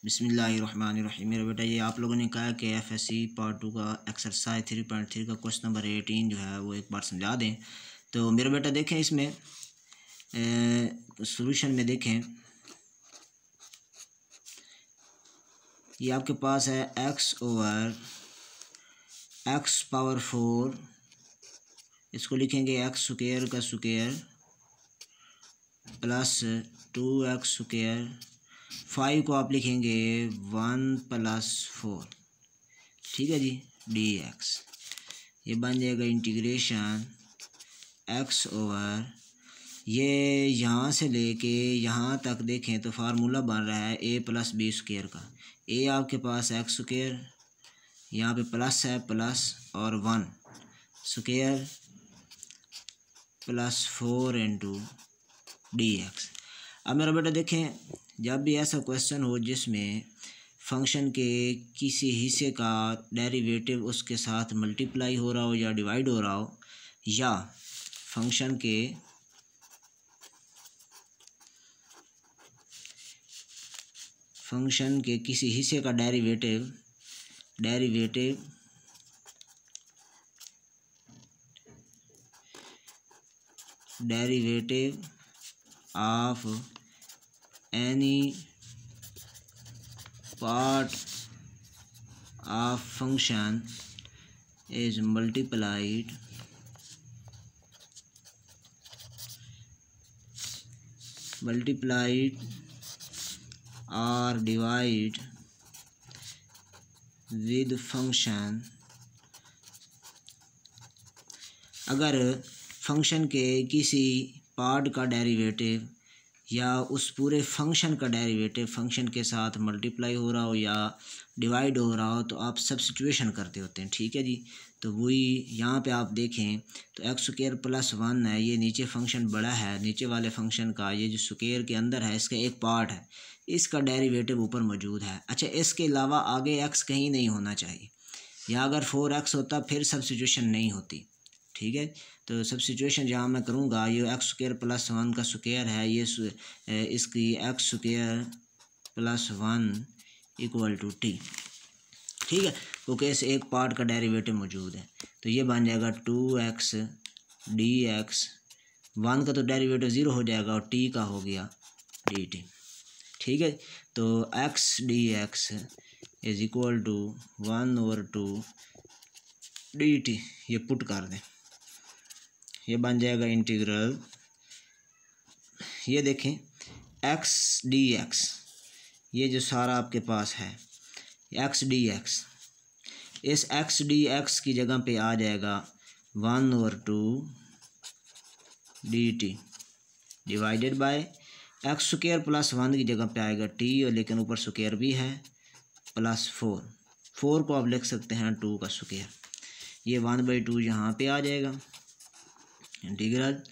बिस्मिल्लाहिर्रहमानिर्रहीम। मेरे बेटा, ये आप लोगों ने कहा कि एफएससी पार्ट 2 का एक्सरसाइज 3.3 का क्वेश्चन नंबर 18 जो है वो एक बार समझा दें। तो मेरे बेटा देखें, इसमें सॉल्यूशन में देखें, ये आपके पास है x पावर 4, इसको लिखेंगे x स्क्वायर का स्क्वायर प्लस 2x स्क्वायर, 5 को आप लिखेंगे 1 + 4, ठीक है जी, dx। ये बन जाएगा इंटीग्रेशन x ओवर, ये यहाँ से लेके यहाँ तक देखें तो फार्मूला बन रहा है a + b स्क्वायर का। a आपके पास x स्क्वायर, यहाँ पे प्लस है, प्लस और 1 स्क्वायर प्लस 4 × dx। अब मेरा बेटा देखें, जब भी ऐसा क्वेश्चन हो जिसमें फंक्शन के किसी हिस्से का डेरिवेटिव उसके साथ मल्टीप्लाई हो रहा हो या डिवाइड हो रहा हो, या फंक्शन के किसी हिस्से का derivative of any part of function is multiplied or divided with function। अगर फंक्शन के किसी पार्ट का डेरिवेटिव या उस पूरे फंक्शन का डेरिवेटिव फंक्शन के साथ मल्टीप्लाई हो रहा हो या डिवाइड हो रहा हो, तो आप सब्स्टिट्यूशन करते होते हैं, ठीक है जी। तो वही यहाँ पे आप देखें तो x स्क्वायर प्लस 1 है, ये नीचे फंक्शन बड़ा है, नीचे वाले फंक्शन का ये जो स्क्वायर के अंदर है इसका एक पार्ट है, इसका डेरिवेटिव ऊपर मौजूद है। अच्छा, इसके अलावा आगे x कहीं नहीं होना चाहिए, या अगर 4x होता फिर सब्स्टिट्यूशन नहीं होती, ठीक है। तो सब्स्टिट्यूशन जहाँ मैं करूँगा, ये x स्क्वायर प्लस 1 का स्क्वायर है, ये इसकी x स्क्वायर प्लस 1 = t, ठीक है, क्योंकि इस एक पार्ट का डेरिवेटिव मौजूद है। तो ये बन जाएगा 2x dx, 1 का तो डेरिवेटिव 0 हो जाएगा और t का हो गया dt, ठीक है। तो x dx = 1/2 dt, ये पुट कर दें, ये बन जाएगा इंटीग्रल। ये देखें x dx, ये जो सारा आपके पास है x dx, इस x dx की जगह पे आ जाएगा 1/2 dt divided by x square plus 1 की जगह पे आएगा t, और लेकिन ऊपर स्क्वायर भी है, प्लस 4 को आप लिख सकते हैं 2 का स्क्वायर, ये 1/2 यहाँ पे आ जाएगा। Integral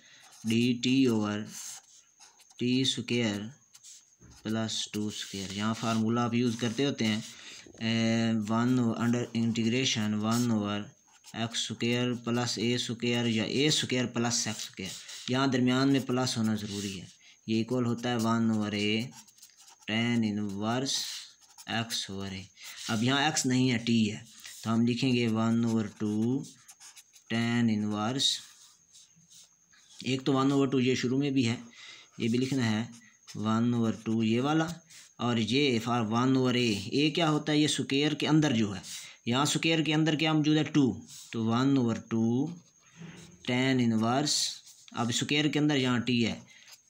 dt over t square plus 2 square, यहाँ फार्मूला आप यूज़ करते होते हैं 1 under integration 1/x square plus a square या a square plus x square, यहाँ दरमियान में प्लस होना ज़रूरी है। ये इक्वल होता है 1/a tan इनवर्स x/a। अब यहाँ x नहीं है, t है, तो हम लिखेंगे 1/2 tan इनवर्स, एक तो 1/2 ये शुरू में भी है, ये भी लिखना है 1/2 ये वाला, और ये फॉर 1/a क्या होता है, ये स्क्वायर के अंदर जो है, यहाँ स्क्वायर के अंदर क्या मौजूद है 2, तो 1/2 tan इनवर्स, अब स्क्वायर के अंदर यहाँ t है,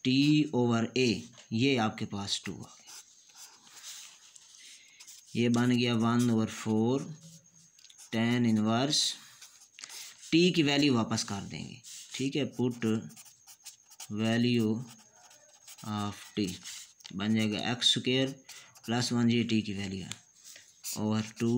t/a, ये आपके पास 2 आ गया, ये बन गया 1/4 tan इनवर्स, t की वैल्यू वापस कर देंगे, ठीक है, पुट वैल्यू ऑफ t बन जाएगा x स्क्वायर प्लस 1, ये t की वैल्यू है, over 2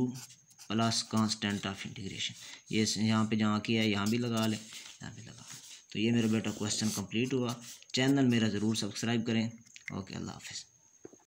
plus constant of integration, ये यहाँ पे जहाँ किया है यहाँ भी लगा लें, यहाँ भी लगा लें। तो ये मेरा बेटा क्वेश्चन कंप्लीट हुआ। चैनल मेरा ज़रूर सब्सक्राइब करें। ओके, अल्लाह हाफ़िज़।